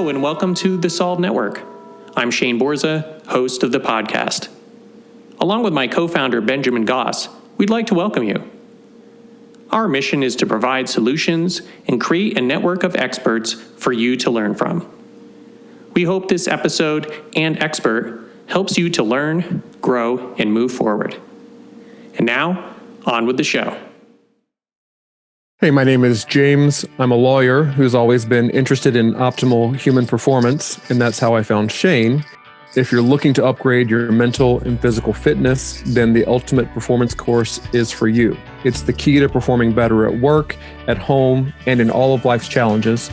Hello and welcome to the Solve Network. I'm Shane Borza, host of the podcast. Along with my co-founder Benjamin Goss, we'd like to welcome you. Our mission is to provide solutions and create a network of experts for you to learn from. We hope this episode and expert helps you to learn, grow, and move forward. And now, on with the show. Hey, my name is James. I'm a lawyer who's always been interested in optimal human performance, and that's how I found Shane. If you're looking to upgrade your mental and physical fitness, then the Ultimate Performance course is for you. It's the key to performing better at work, at home, and in all of life's challenges.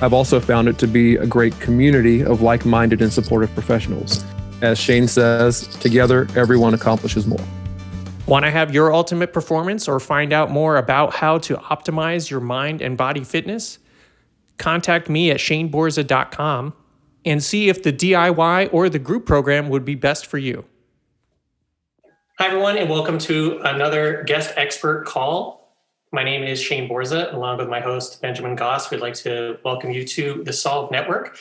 I've also found it to be a great community of like-minded and supportive professionals. As Shane says, together, everyone accomplishes more. Want to have your ultimate performance or find out more about how to optimize your mind and body fitness? Contact me at shaneborza.com and see if the DIY or the group program would be best for you. Hi, everyone, and welcome to another guest expert call. My name is Shane Borza, along with my host, Benjamin Goss. We'd like to welcome you to the Solve Network.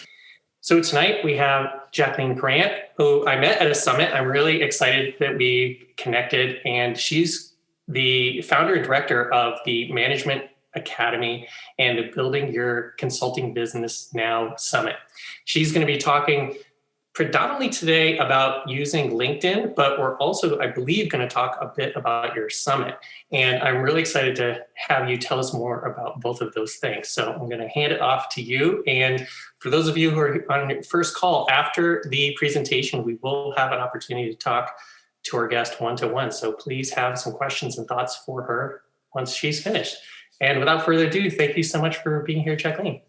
So tonight we have Jacqueline Grant, who I met at a summit. I'm really excited that we connected, and she's the founder and director of the Management Academy and the Building Your Consulting Business Now Summit. She's going to be talking predominantly today about using LinkedIn, but we're also, I believe, going to talk a bit about your summit. And I'm really excited to have you tell us more about both of those things. So I'm going to hand it off to you. And for those of you who are on your first call, after the presentation, we will have an opportunity to talk to our guest one-to-one. So please have some questions and thoughts for her once she's finished. And without further ado, thank you so much for being here, Jacqueline.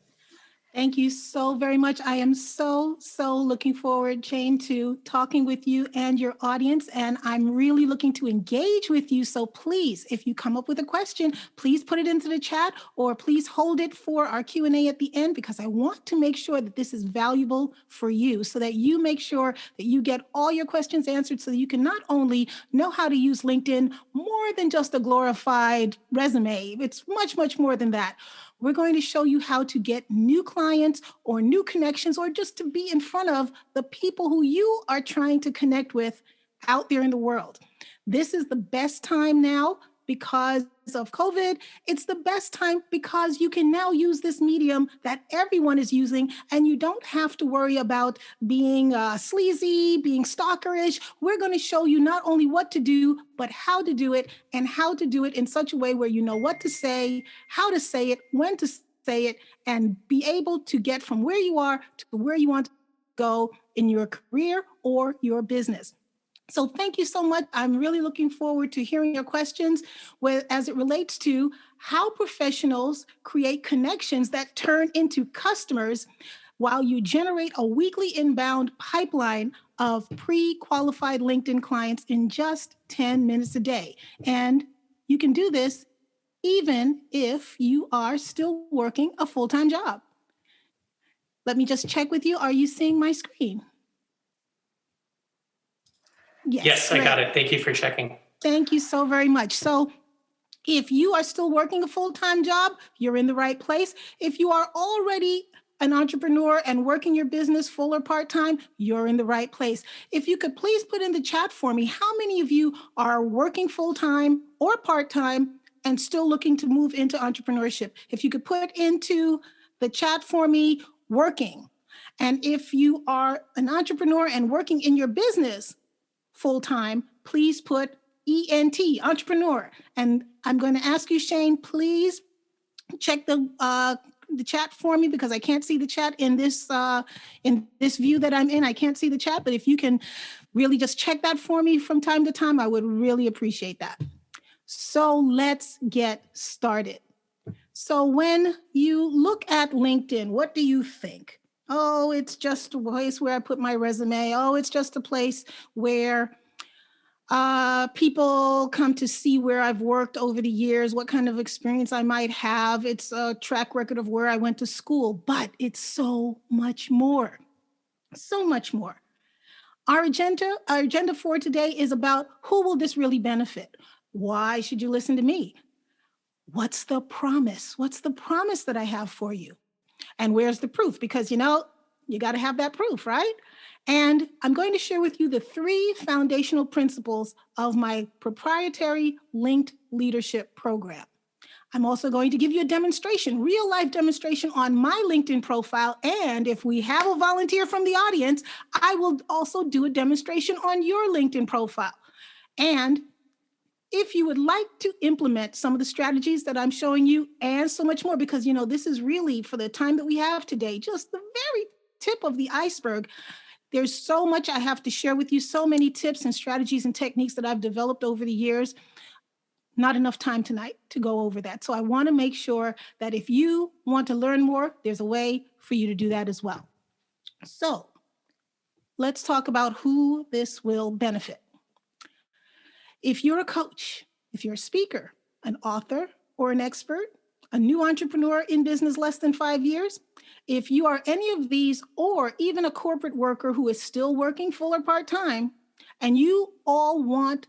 Thank you so very much. I am so looking forward, Shane, to talking with you and your audience. And I'm really looking to engage with you. So please, if you come up with a question, please put it into the chat or please hold it for our Q&A at the end, because I want to make sure that this is valuable for you so that you make sure that you get all your questions answered so that you can not only know how to use LinkedIn more than just a glorified resume. It's much, much more than that. We're going to show you how to get new clients or new connections or just to be in front of the people who you are trying to connect with out there in the world. This is the best time now because of COVID. It's the best time because you can now use this medium that everyone is using, and you don't have to worry about being sleazy, being stalkerish. We're going to show you not only what to do, but how to do it, and how to do it in such a way where you know what to say, how to say it, when to say it, and be able to get from where you are to where you want to go in your career or your business. So thank you so much. I'm really looking forward to hearing your questions as it relates to how professionals create connections that turn into customers while you generate a weekly inbound pipeline of pre-qualified LinkedIn clients in just 10 minutes a day. And you can do this even if you are still working a full-time job. Let me just check with you. Are you seeing my screen? Yes, I got it. Thank you for checking. Thank you so very much. So if you are still working a full-time job, you're in the right place. If you are already an entrepreneur and working your business full or part-time, you're in the right place. If you could please put in the chat for me, how many of you are working full-time or part-time and still looking to move into entrepreneurship? If you could put into the chat for me, working. And if you are an entrepreneur and working in your business full-time, please put ENT, entrepreneur. And I'm going to ask you, Shane, please check the chat for me because I can't see the chat in this view that I'm in. I can't see the chat, but if you can really just check that for me from time to time, I would really appreciate that. So let's get started. So when you look at LinkedIn, what do you think? Oh, it's just a place where I put my resume. Oh, it's just a place where people come to see where I've worked over the years, what kind of experience I might have. It's a track record of where I went to school, but it's so much more, so much more. Our agenda for today is about who will this really benefit? Why should you listen to me? What's the promise? What's the promise that I have for you? And where's the proof? Because, you got to have that proof, right? And I'm going to share with you the 3 foundational principles of my proprietary linked leadership program. I'm also going to give you a demonstration, real life demonstration on my LinkedIn profile. And if we have a volunteer from the audience, I will also do a demonstration on your LinkedIn profile. And if you would like to implement some of the strategies that I'm showing you and so much more, because, this is really, for the time that we have today, just the very tip of the iceberg. There's so much I have to share with you, so many tips and strategies and techniques that I've developed over the years. Not enough time tonight to go over that. So I want to make sure that if you want to learn more, there's a way for you to do that as well. So let's talk about who this will benefit. If you're a coach, if you're a speaker, an author, or an expert, a new entrepreneur in business less than 5 years, if you are any of these, or even a corporate worker who is still working full or part-time, and you all want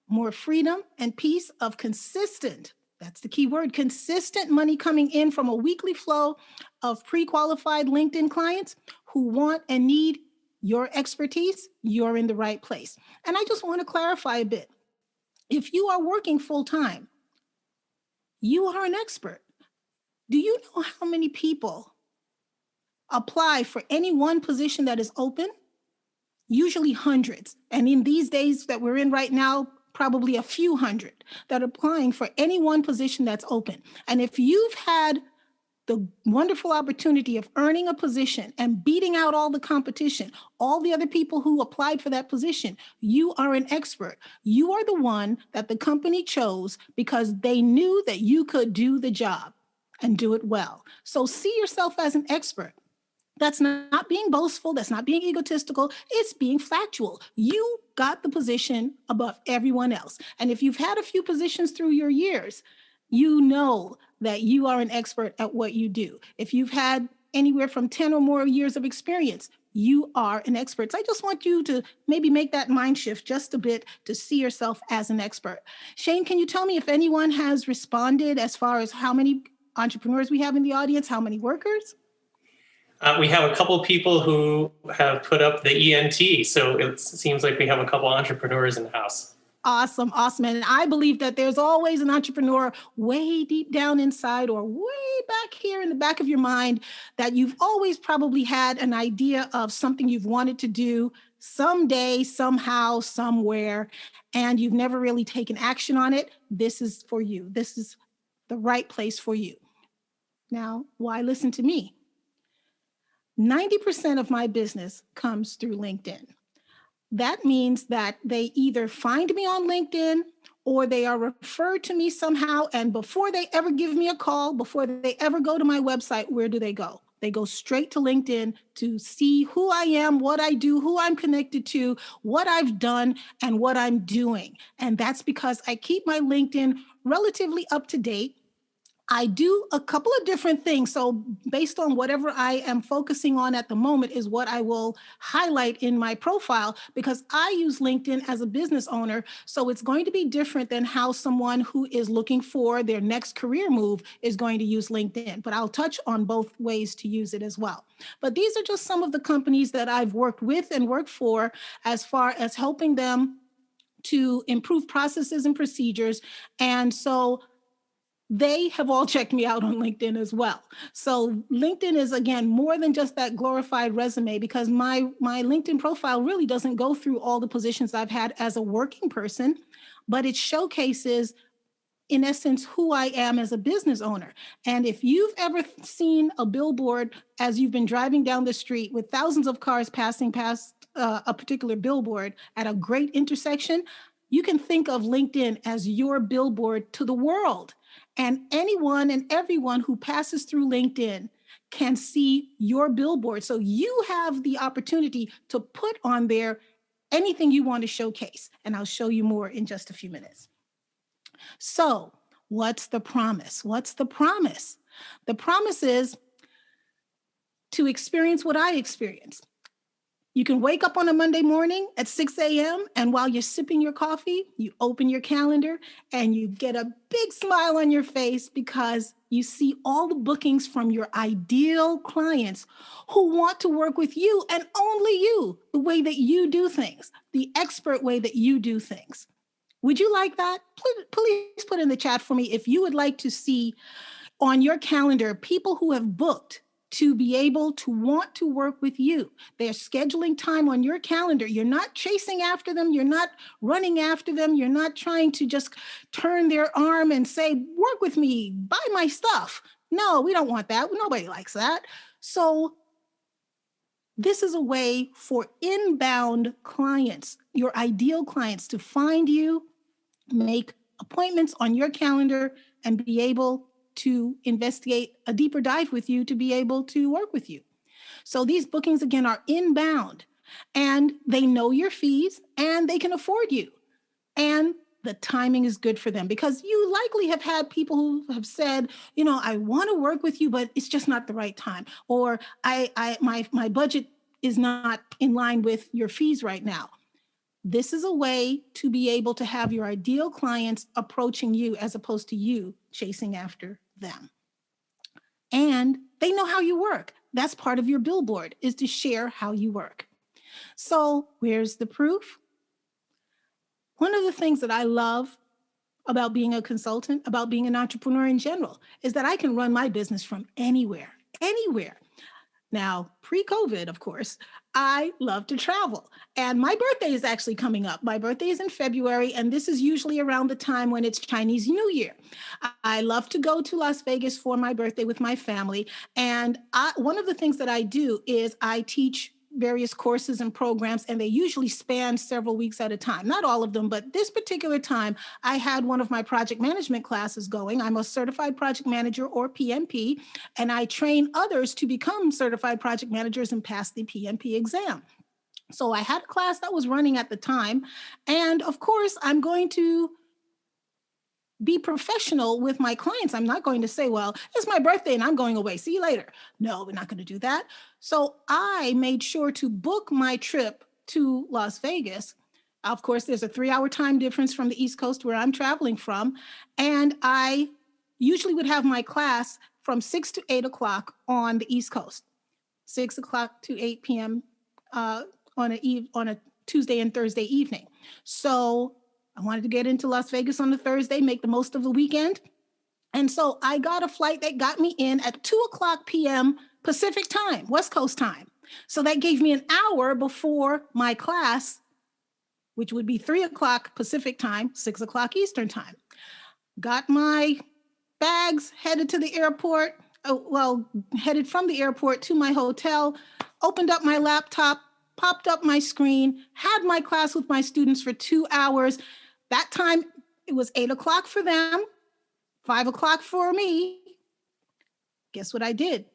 more freedom and peace of consistent, that's the key word, consistent money coming in from a weekly flow of pre-qualified LinkedIn clients who want and need your expertise, you're in the right place. And I just want to clarify a bit. If you are working full-time, you are an expert. Do you know how many people apply for any one position that is open? Usually hundreds. And in these days that we're in right now, probably a few hundred that are applying for any one position that's open. And if you've had the wonderful opportunity of earning a position and beating out all the competition, all the other people who applied for that position, you are an expert. You are the one that the company chose because they knew that you could do the job and do it well. So see yourself as an expert. That's not being boastful. That's not being egotistical. It's being factual. You got the position above everyone else. And if you've had a few positions through your years, you know that you are an expert at what you do. If you've had anywhere from 10 or more years of experience, you are an expert. So I just want you to maybe make that mind shift just a bit to see yourself as an expert. Shane, can you tell me if anyone has responded as far as how many entrepreneurs we have in the audience, how many workers? We have a couple people who have put up the ENT, so it seems like we have a couple entrepreneurs in the house. Awesome, awesome. And I believe that there's always an entrepreneur way deep down inside or way back here in the back of your mind that you've always probably had an idea of something you've wanted to do someday, somehow, somewhere, and you've never really taken action on it. This is for you. This is the right place for you. Now, why listen to me? 90% of my business comes through LinkedIn. That means that they either find me on LinkedIn or they are referred to me somehow. And before they ever give me a call, before they ever go to my website, where do they go? They go straight to LinkedIn to see who I am, what I do, who I'm connected to, what I've done, and what I'm doing. And that's because I keep my LinkedIn relatively up to date. I do a couple of different things. So based on whatever I am focusing on at the moment is what I will highlight in my profile, because I use LinkedIn as a business owner. So it's going to be different than how someone who is looking for their next career move is going to use LinkedIn. But I'll touch on both ways to use it as well. But these are just some of the companies that I've worked with and worked for as far as helping them to improve processes and procedures. And so they have all checked me out on LinkedIn as well. So LinkedIn is, again, more than just that glorified resume, because my LinkedIn profile really doesn't go through all the positions I've had as a working person, but it showcases, in essence, who I am as a business owner. And if you've ever seen a billboard as you've been driving down the street with thousands of cars passing past a particular billboard at a great intersection, you can think of LinkedIn as your billboard to the world. And anyone and everyone who passes through LinkedIn can see your billboard. So you have the opportunity to put on there anything you want to showcase. And I'll show you more in just a few minutes. So what's the promise? What's the promise? The promise is to experience what I experienced. You can wake up on a Monday morning at 6 a.m. and while you're sipping your coffee, you open your calendar and you get a big smile on your face because you see all the bookings from your ideal clients who want to work with you and only you, the way that you do things, the expert way that you do things. Would you like that? Please put in the chat for me if you would like to see on your calendar people who have booked to be able to want to work with you. They're scheduling time on your calendar. You're not chasing after them. You're not running after them. You're not trying to just turn their arm and say, work with me, buy my stuff. No, we don't want that. Nobody likes that. So this is a way for inbound clients, your ideal clients, to find you, make appointments on your calendar, and be able to investigate a deeper dive with you to be able to work with you. So these bookings, again, are inbound and they know your fees and they can afford you. And the timing is good for them because you likely have had people who have said, I want to work with you, but it's just not the right time. Or my budget is not in line with your fees right now. This is a way to be able to have your ideal clients approaching you as opposed to you chasing after them. And they know how you work. That's part of your billboard, is to share how you work. So where's the proof? One of the things that I love about being a consultant, about being an entrepreneur in general, is that I can run my business from anywhere. Now, pre-COVID, of course, I love to travel. And my birthday is actually coming up. My birthday is in February, and this is usually around the time when it's Chinese New Year. I love to go to Las Vegas for my birthday with my family. And one of the things that I do is I teach various courses and programs, and they usually span several weeks at a time. Not all of them, but this particular time, I had one of my project management classes going. I'm a certified project manager, or PMP, and I train others to become certified project managers and pass the PMP exam. So I had a class that was running at the time. And of course, I'm going to be professional with my clients. I'm not going to say, well, it's my birthday and I'm going away. See you later. No, we're not going to do that. So I made sure to book my trip to Las Vegas. Of course, there's a 3-hour time difference from the East Coast where I'm traveling from. And I usually would have my class from 6 to 8 o'clock on the East Coast, 6 o'clock to 8 p.m. On a Tuesday and Thursday evening. So I wanted to get into Las Vegas on the Thursday, make the most of the weekend. And so I got a flight that got me in at 2:00 p.m. Pacific time, West Coast time. So that gave me an hour before my class, which would be 3:00 Pacific time, 6:00 Eastern time. Got my bags, headed to the airport, headed from the airport to my hotel, opened up my laptop, popped up my screen, had my class with my students for 2 hours. That time, it was 8 o'clock for them, 5 o'clock for me. Guess what I did?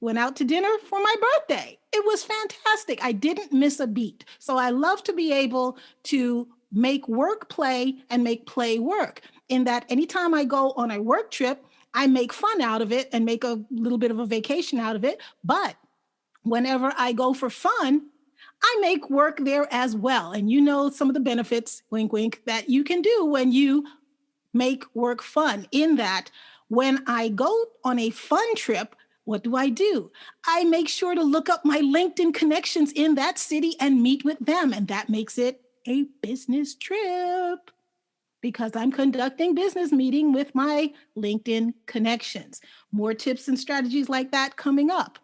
Went out to dinner for my birthday. It was fantastic. I didn't miss a beat. So I love to be able to make work play and make play work, in that anytime I go on a work trip, I make fun out of it and make a little bit of a vacation out of it. But whenever I go for fun, I make work there as well. And you know some of the benefits, wink, wink, that you can do when you make work fun, in that when I go on a fun trip, what do? I make sure to look up my LinkedIn connections in that city and meet with them. And that makes it a business trip, because I'm conducting business meeting with my LinkedIn connections. More tips and strategies like that coming up.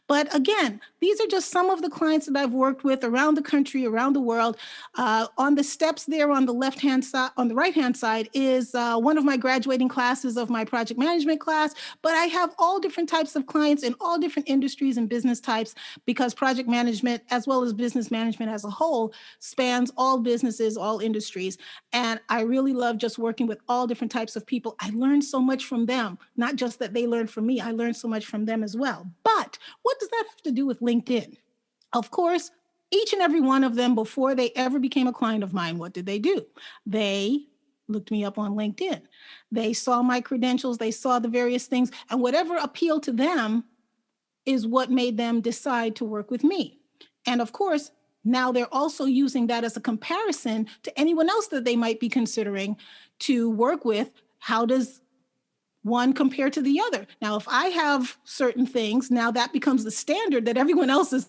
But again, these are just some of the clients that I've worked with around the country, around the world. On the steps there on the left-hand side, on the right-hand side is one of my graduating classes of my project management class. But I have all different types of clients in all different industries and business types, because project management, as well as business management as a whole, spans all businesses, all industries. And I really love just working with all different types of people. I learned so much from them, not just that they learned from me. I learned so much from them as well. But what does that have to do with LinkedIn? Of course, each and every one of them, before they ever became a client of mine, what did? They looked me up on LinkedIn. They saw my credentials, they saw the various things, and whatever appealed to them is what made them decide to work with me. And of course, now they're also using that as a comparison to anyone else that they might be considering to work with. How does one compare to the other? Now, if I have certain things, now that becomes the standard that everyone else is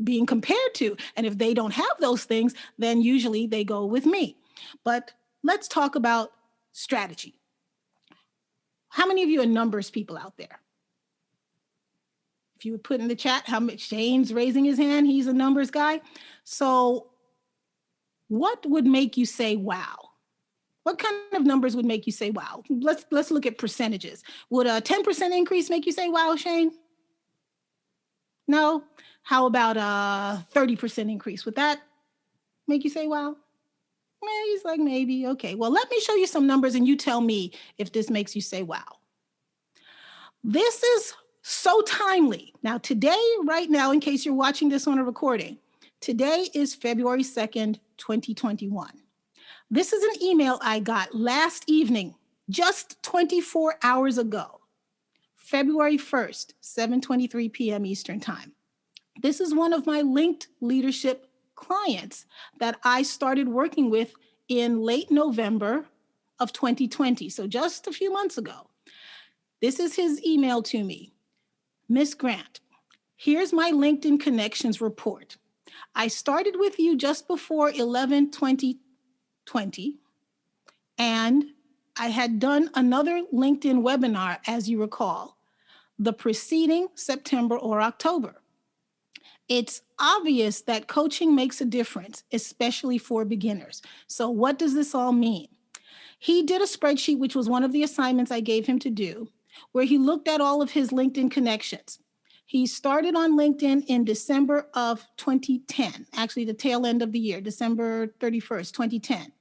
being compared to. And if they don't have those things, then usually they go with me. But let's talk about strategy. How many of you are numbers people out there? If you would put in the chat how much, Shane's raising his hand, he's a numbers guy. So what would make you say, wow? What kind of numbers would make you say, wow? Let's look at percentages. Would a 10% increase make you say, wow, Shane? No? How about a 30% increase? Would that make you say, wow? He's like, maybe. Okay, well, let me show you some numbers and you tell me if this makes you say, wow. This is so timely. Now, today, right now, in case you're watching this on a recording, today is February 2nd, 2021. This is an email I got last evening, just 24 hours ago, February 1st, 7:23 p.m. Eastern Time. This is one of my linked leadership clients that I started working with in late November of 2020, so just a few months ago. This is his email to me. Miss Grant, here's my LinkedIn Connections report. I started with you just before 11/20/20, and I had done another LinkedIn webinar, as you recall, the preceding September or October. It's obvious that coaching makes a difference, especially for beginners. So what does this all mean? He did a spreadsheet, which was one of the assignments I gave him to do, where he looked at all of his LinkedIn connections. He started on LinkedIn in December of 2010, actually the tail end of the year, December 31st, 2010.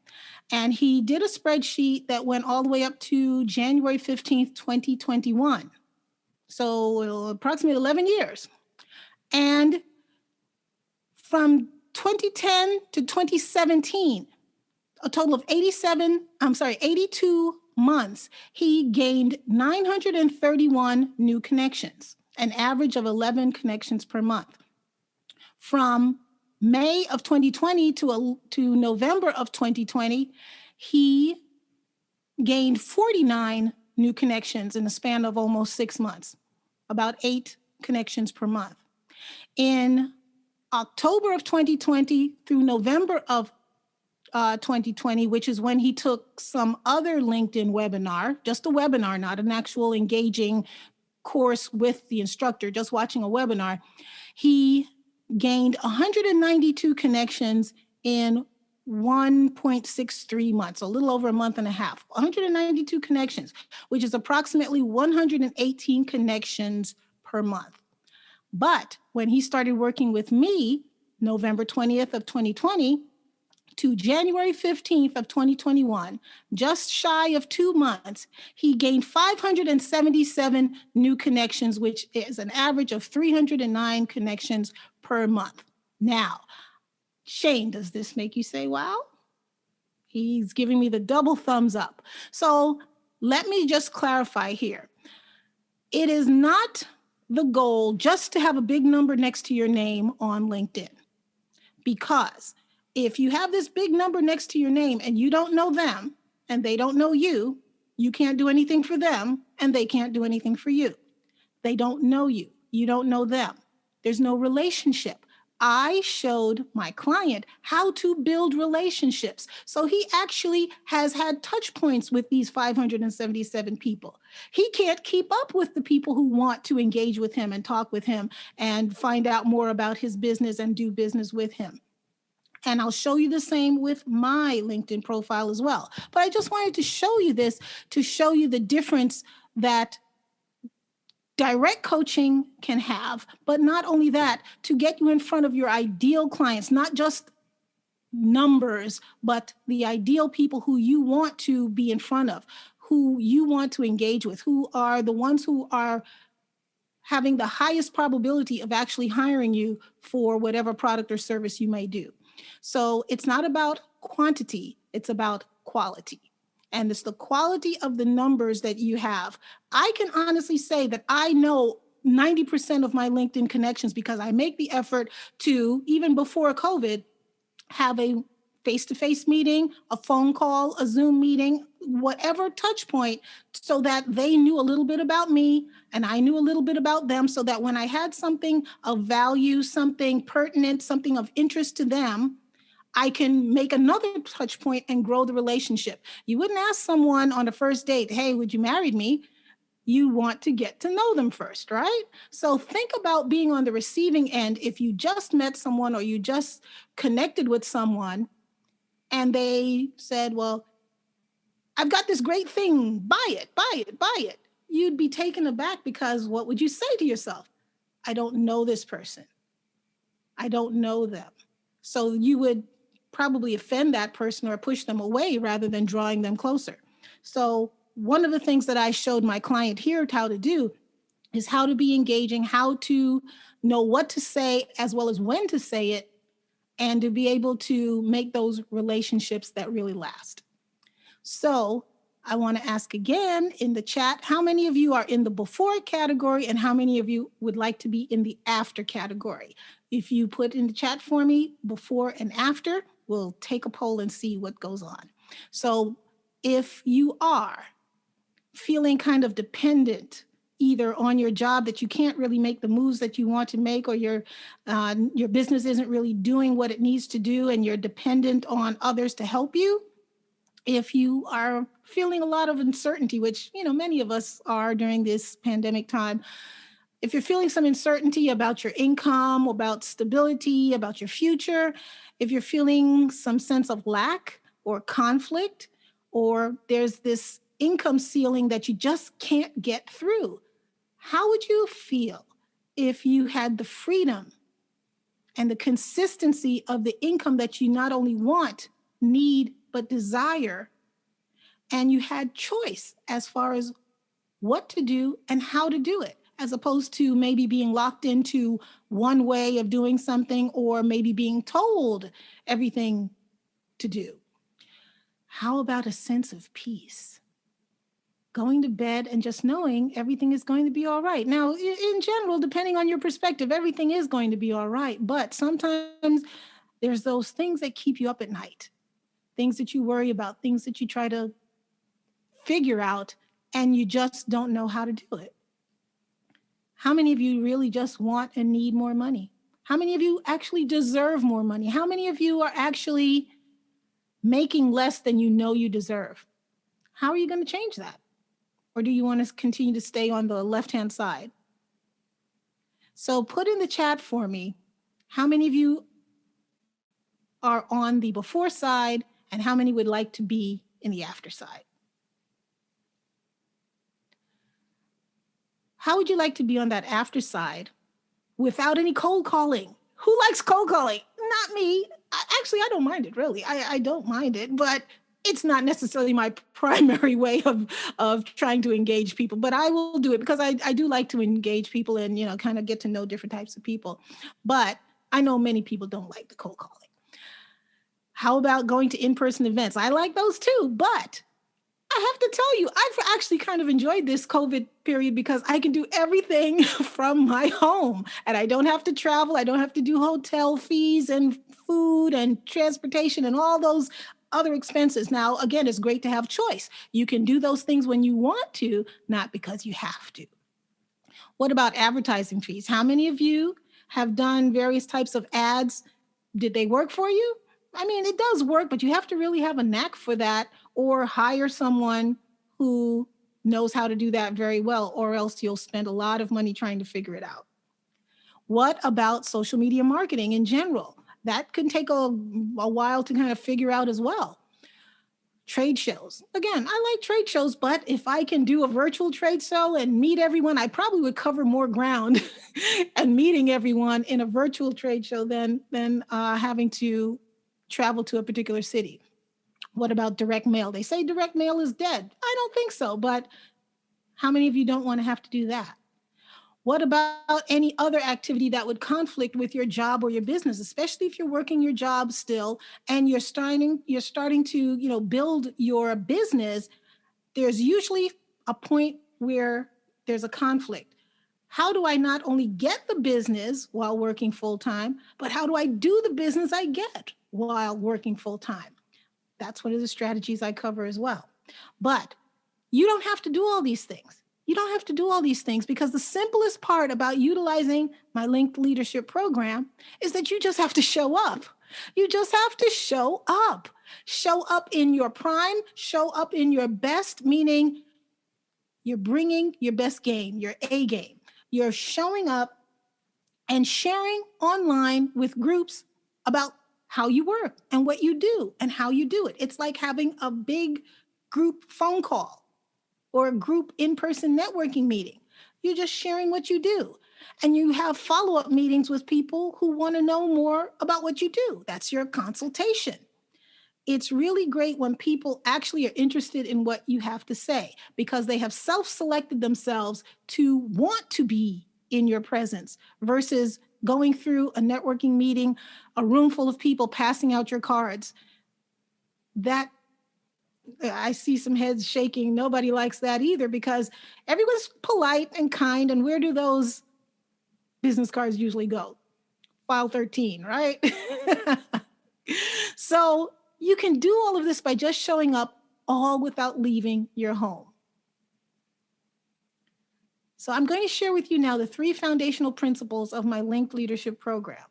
And he did a spreadsheet that went all the way up to January 15th, 2021. So approximately 11 years. And from 2010 to 2017, a total of 82 months, he gained 931 new connections, an average of 11 connections per month. From May of 2020 to November of 2020, he gained 49 new connections in a span of almost 6 months, about 8 connections per month. In October of 2020 through November of 2020, which is when he took some other LinkedIn webinar, just a webinar, not an actual engaging course with the instructor, just watching a webinar, he gained 192 connections in 1.63 months, a little over a month and a half, 192 connections, which is approximately 118 connections per month. But when he started working with me, November 20th of 2020 to January 15th of 2021, just shy of 2 months, he gained 577 new connections, which is an average of 309 connections per month. Now, Shane, does this make you say, wow? He's giving me the double thumbs up. So let me just clarify here. It is not the goal just to have a big number next to your name on LinkedIn, because if you have this big number next to your name and you don't know them and they don't know you, you can't do anything for them and they can't do anything for you. They don't know you. You don't know them. There's no relationship. I showed my client how to build relationships. So he actually has had touch points with these 577 people. He can't keep up with the people who want to engage with him and talk with him and find out more about his business and do business with him. And I'll show you the same with my LinkedIn profile as well. But I just wanted to show you this to show you the difference that direct coaching can have, but not only that, to get you in front of your ideal clients, not just numbers, but the ideal people who you want to be in front of, who you want to engage with, who are the ones who are having the highest probability of actually hiring you for whatever product or service you may do. So it's not about quantity, it's about quality. And it's the quality of the numbers that you have. I can honestly say that I know 90% of my LinkedIn connections, because I make the effort to, even before COVID, have a face-to-face meeting, a phone call, a Zoom meeting, whatever touch point, so that they knew a little bit about me and I knew a little bit about them, so that when I had something of value, something pertinent, something of interest to them, I can make another touch point and grow the relationship. You wouldn't ask someone on a first date, hey, would you marry me? You want to get to know them first, right? So think about being on the receiving end. If you just met someone or you just connected with someone and they said, well, I've got this great thing, buy it, buy it, buy it. You'd be taken aback, because what would you say to yourself? I don't know this person. I don't know them. So you would probably offend that person or push them away rather than drawing them closer. So one of the things that I showed my client here how to do is how to be engaging, how to know what to say as well as when to say it, and to be able to make those relationships that really last. So I want to ask again in the chat, how many of you are in the before category and how many of you would like to be in the after category? If you put in the chat for me before and after, we'll take a poll and see what goes on. So if you are feeling kind of dependent either on your job, that you can't really make the moves that you want to make, or your business isn't really doing what it needs to do and you're dependent on others to help you, if you are feeling a lot of uncertainty, which, many of us are during this pandemic time, if you're feeling some uncertainty about your income, about stability, about your future, if you're feeling some sense of lack or conflict, or there's this income ceiling that you just can't get through, how would you feel if you had the freedom and the consistency of the income that you not only want, need, but desire, and you had choice as far as what to do and how to do it, as opposed to maybe being locked into one way of doing something, or maybe being told everything to do? How about a sense of peace? Going to bed and just knowing everything is going to be all right. Now, in general, depending on your perspective, everything is going to be all right. But sometimes there's those things that keep you up at night, things that you worry about, things that you try to figure out, and you just don't know how to do it. How many of you really just want and need more money? How many of you actually deserve more money? How many of you are actually making less than you know you deserve? How are you going to change that? Or do you want to continue to stay on the left-hand side? So put in the chat for me, how many of you are on the before side and how many would like to be in the after side? How would you like to be on that after side without any cold calling? Who likes cold calling? Not me. Actually, I don't mind it, really. I don't mind it, but it's not necessarily my primary way of trying to engage people, but I will do it because I do like to engage people and, kind of get to know different types of people. But I know many people don't like the cold calling. How about going to in-person events? I like those too, but I have to tell you, I've actually kind of enjoyed this COVID period because I can do everything from my home and I don't have to travel. I don't have to do hotel fees and food and transportation and all those other expenses. Now, again, it's great to have choice. You can do those things when you want to, not because you have to. What about advertising fees? How many of you have done various types of ads? Did they work for you? I mean, it does work, but you have to really have a knack for that, or hire someone who knows how to do that very well, or else you'll spend a lot of money trying to figure it out. What about social media marketing in general? That can take a while to kind of figure out as well. Trade shows. Again, I like trade shows, but if I can do a virtual trade show and meet everyone, I probably would cover more ground and meeting everyone in a virtual trade show than having to travel to a particular city. What about direct mail? They say direct mail is dead. I don't think so, but how many of you don't want to have to do that? What about any other activity that would conflict with your job or your business, especially if you're working your job still and you're starting to, build your business? There's usually a point where there's a conflict. How do I not only get the business while working full time, but how do I do the business I get while working full time? That's one of the strategies I cover as well. But you don't have to do all these things. You don't have to do all these things because the simplest part about utilizing my linked leadership program is that you just have to show up. You just have to show up. Show up in your prime, show up in your best, meaning you're bringing your best game, your A game. You're showing up and sharing online with groups about how you work and what you do and how you do it. It's like having a big group phone call or a group in-person networking meeting. You're just sharing what you do. And you have follow-up meetings with people who want to know more about what you do. That's your consultation. It's really great when people actually are interested in what you have to say because they have self-selected themselves to want to be in your presence versus going through a networking meeting, a room full of people passing out your cards. That I see some heads shaking. Nobody likes that either because everyone's polite and kind. And where do those business cards usually go? File 13, right? So you can do all of this by just showing up, all without leaving your home. So I'm going to share with you now the 3 foundational principles of my linked leadership program.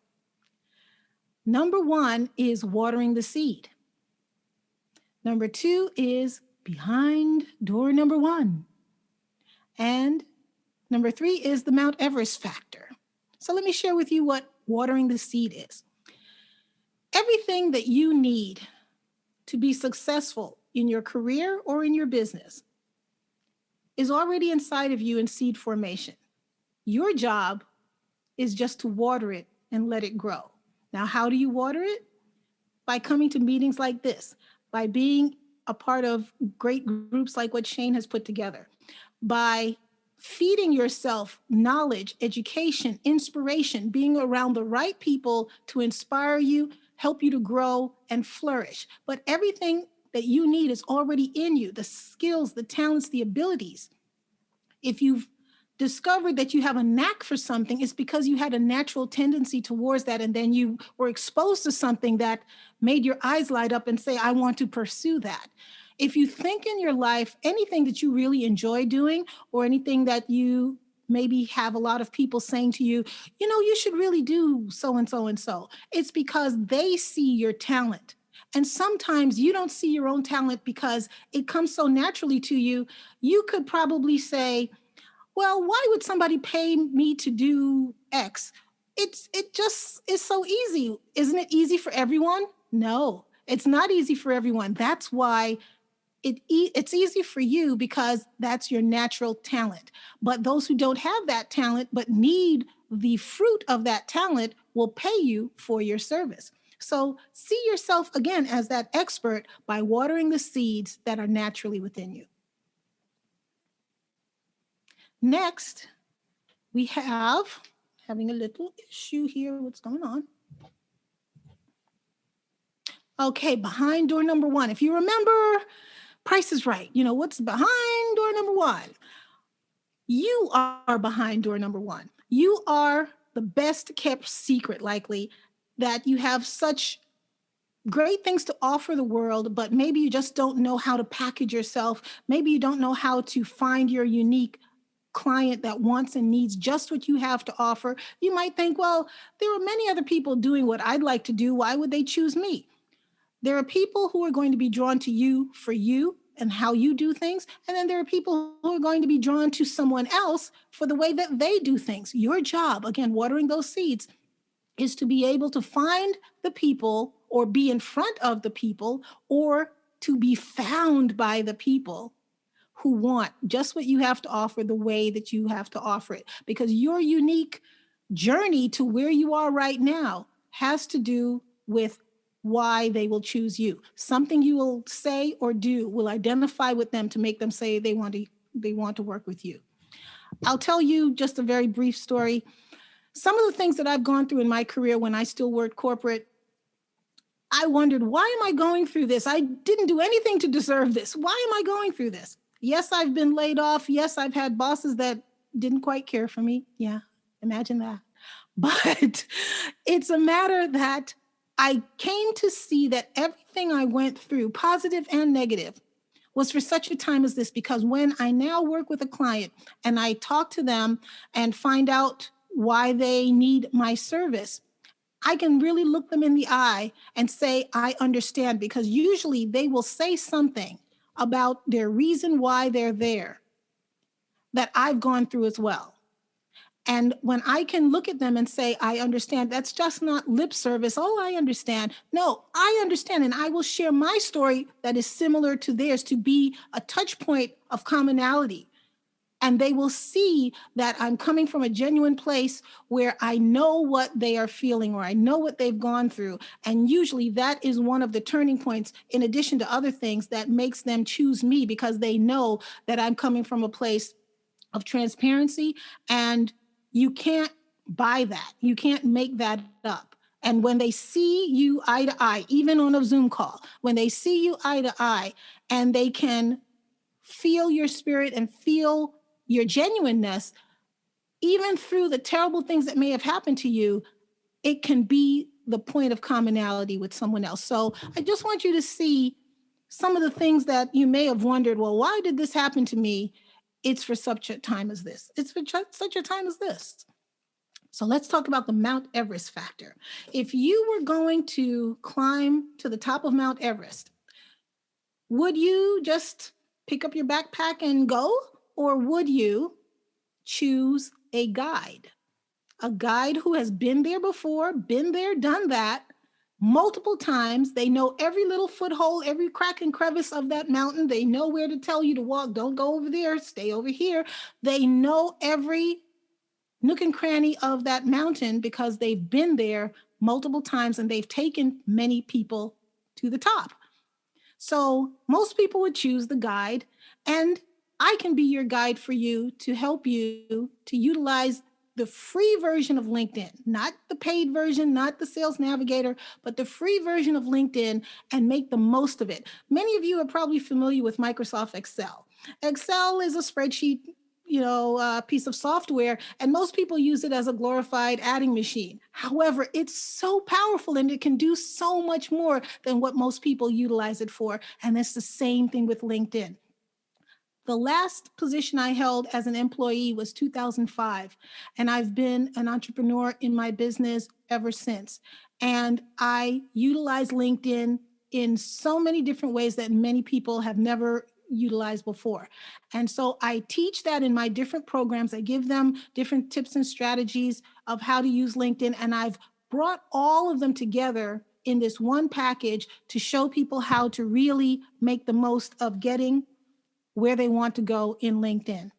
Number 1 is watering the seed. Number 2 is behind door number 1. And number 3 is the Mount Everest factor. So let me share with you what watering the seed is. Everything that you need to be successful in your career or in your business is already inside of you in seed formation. Your job is just to water it and let it grow. Now, how do you water it? By coming to meetings like this, by being a part of great groups like what Shane has put together, by feeding yourself knowledge, education, inspiration, being around the right people to inspire you, help you to grow and flourish. But everything that you need is already in you, the skills, the talents, the abilities. If you've discovered that you have a knack for something, it's because you had a natural tendency towards that, and then you were exposed to something that made your eyes light up and say, I want to pursue that. If you think in your life, anything that you really enjoy doing or anything that you maybe have a lot of people saying to you, you know, you should really do so and so and so, it's because they see your talent. And sometimes you don't see your own talent because it comes so naturally to you. You could probably say, well, why would somebody pay me to do X? It just is so easy. Isn't it easy for everyone? No, it's not easy for everyone. That's why it's easy for you because that's your natural talent. But those who don't have that talent but need the fruit of that talent will pay you for your service. So see yourself again as that expert by watering the seeds that are naturally within you. Next, we have having a little issue here. What's going on? Okay, behind door number 1. If you remember, Price is Right. You know, what's behind door number 1? You are behind door number 1. You are the best kept secret, likely, that you have such great things to offer the world, but maybe you just don't know how to package yourself. Maybe you don't know how to find your unique client that wants and needs just what you have to offer. You might think, well, there are many other people doing what I'd like to do. Why would they choose me? There are people who are going to be drawn to you for you and how you do things. And then there are people who are going to be drawn to someone else for the way that they do things. Your job, again, watering those seeds, is to be able to find the people or be in front of the people or to be found by the people who want just what you have to offer the way that you have to offer it. Because your unique journey to where you are right now has to do with why they will choose you. Something you will say or do will identify with them to make them say they want to work with you. I'll tell you just a very brief story. Some of the things that I've gone through in my career when I still worked corporate, I wondered, why am I going through this? I didn't do anything to deserve this. Why am I going through this? Yes, I've been laid off. Yes, I've had bosses that didn't quite care for me. Yeah, imagine that. But it's a matter that I came to see that everything I went through, positive and negative, was for such a time as this, because when I now work with a client and I talk to them and find out why they need my service, I can really look them in the eye and say, I understand, because usually they will say something about their reason why they're there that I've gone through as well. And when I can look at them and say, I understand, that's just not lip service. Oh, I understand. No, I understand. And I will share my story that is similar to theirs to be a touch point of commonality. And they will see that I'm coming from a genuine place where I know what they are feeling or I know what they've gone through. And usually that is one of the turning points, in addition to other things, that makes them choose me, because they know that I'm coming from a place of transparency, and you can't buy that. You can't make that up. And when they see you eye to eye, even on a Zoom call, when they see you eye to eye and they can feel your spirit and feel your genuineness, even through the terrible things that may have happened to you, it can be the point of commonality with someone else. So I just want you to see some of the things that you may have wondered, well, why did this happen to me? It's for such a time as this. It's for such a time as this. So let's talk about the Mount Everest factor. If you were going to climb to the top of Mount Everest, would you just pick up your backpack and go? Or would you choose a guide? A guide who has been there before, been there, done that multiple times. They know every little foothold, every crack and crevice of that mountain. They know where to tell you to walk. Don't go over there, stay over here. They know every nook and cranny of that mountain because they've been there multiple times and they've taken many people to the top. So most people would choose the guide, and I can be your guide for you to help you to utilize the free version of LinkedIn, not the paid version, not the Sales Navigator, but the free version of LinkedIn, and make the most of it. Many of you are probably familiar with Microsoft Excel. Excel is a spreadsheet, piece of software, and most people use it as a glorified adding machine. However, it's so powerful and it can do so much more than what most people utilize it for. And it's the same thing with LinkedIn. The last position I held as an employee was 2005, and I've been an entrepreneur in my business ever since. And I utilize LinkedIn in so many different ways that many people have never utilized before. And so I teach that in my different programs. I give them different tips and strategies of how to use LinkedIn, and I've brought all of them together in this one package to show people how to really make the most of getting where they want to go in LinkedIn.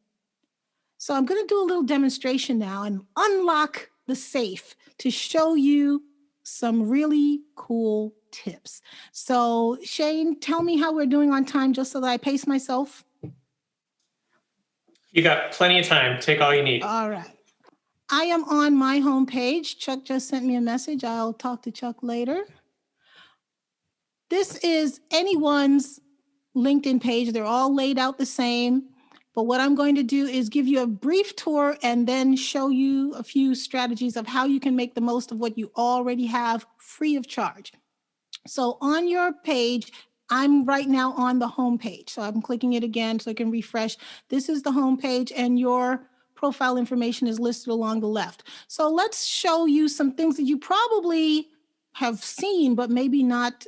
So I'm going to do a little demonstration now and unlock the safe to show you some really cool tips. So Shane, tell me how we're doing on time just so that I pace myself. You got plenty of time. Take all you need. All right. I am on my homepage. Chuck just sent me a message. I'll talk to Chuck later. This is anyone's LinkedIn page. They're all laid out the same. But what I'm going to do is give you a brief tour and then show you a few strategies of how you can make the most of what you already have free of charge. So on your page, I'm right now on the home page. So I'm clicking it again so I can refresh. This is the home page and your profile information is listed along the left. So let's show you some things that you probably have seen, but maybe not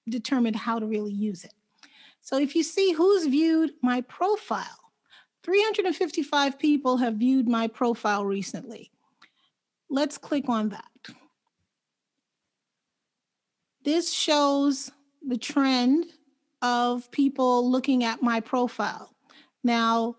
determined how to really use it. So if you see who's viewed my profile, 355 people have viewed my profile recently. Let's click on that. This shows the trend of people looking at my profile. Now,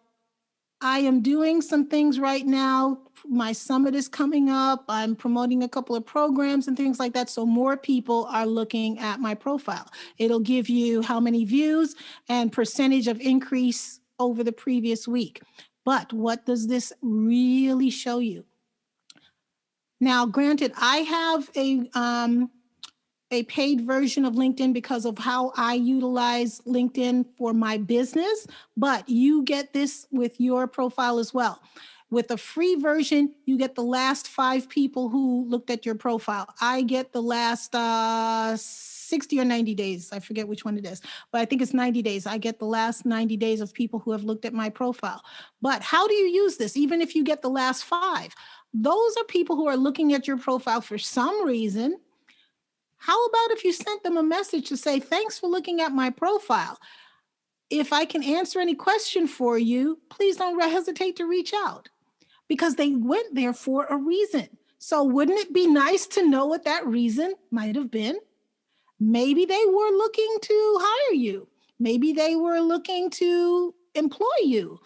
I am doing some things right now. My summit is coming up. I'm promoting a couple of programs and things like that. So more people are looking at my profile. It'll give you how many views and percentage of increase over the previous week. But what does this really show you? Now, granted, I have a paid version of LinkedIn because of how I utilize LinkedIn for my business, but you get this with your profile as well. With a free version, you get the last 5 people who looked at your profile. I get the last 60 or 90 days. I forget which one it is, but I think it's 90 days. I get the last 90 days of people who have looked at my profile. But how do you use this? Even if you get the last 5, those are people who are looking at your profile for some reason. How about if you sent them a message to say, thanks for looking at my profile. If I can answer any question for you, please don't hesitate to reach out, because they went there for a reason. So wouldn't it be nice to know what that reason might have been? Maybe they were looking to hire you. Maybe they were looking to employ you.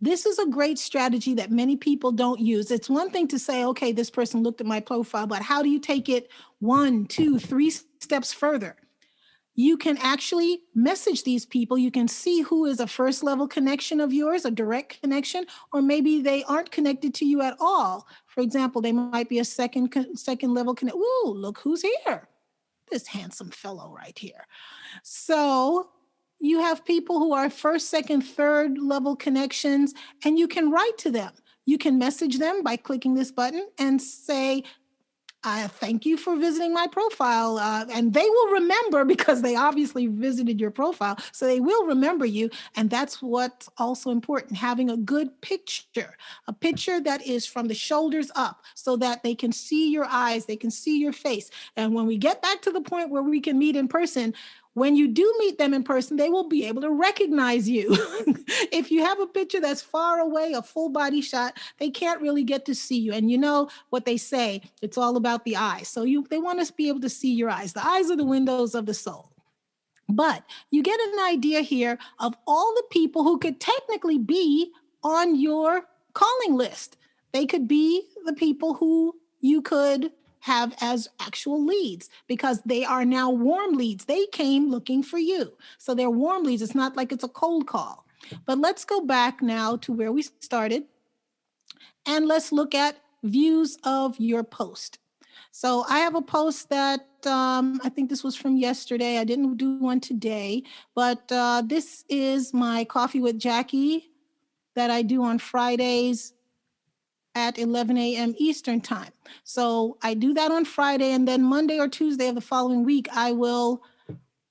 This is a great strategy that many people don't use. It's one thing to say, okay, this person looked at my profile, but how do you take it 1, 2, 3 steps further? You can actually message these people. You can see who is a first level connection of yours, a direct connection, or maybe they aren't connected to you at all. For example, they might be a second level connect. Woo, look who's here. This handsome fellow right here. So you have people who are first, second, third level connections, and you can write to them. You can message them by clicking this button and say, thank you for visiting my profile. And they will remember, because they obviously visited your profile. So they will remember you. And that's what's also important, having a good picture, a picture that is from the shoulders up so that they can see your eyes, they can see your face. And when we get back to the point where we can meet in person, when you do meet them in person, they will be able to recognize you. If you have a picture that's far away, a full body shot, they can't really get to see you. And you know what they say, it's all about the eyes. So they want us to be able to see your eyes. The eyes are the windows of the soul. But you get an idea here of all the people who could technically be on your calling list. They could be the people who you could have as actual leads, because they are now warm leads. They came looking for you. So they're warm leads. It's not like it's a cold call. But let's go back now to where we started, and let's look at views of your post. So I have a post that I think this was from yesterday. I didn't do one today, but this is my Coffee with Jackie that I do on Fridays at 11 a.m. Eastern time. So I do that on Friday, and then Monday or Tuesday of the following week, I will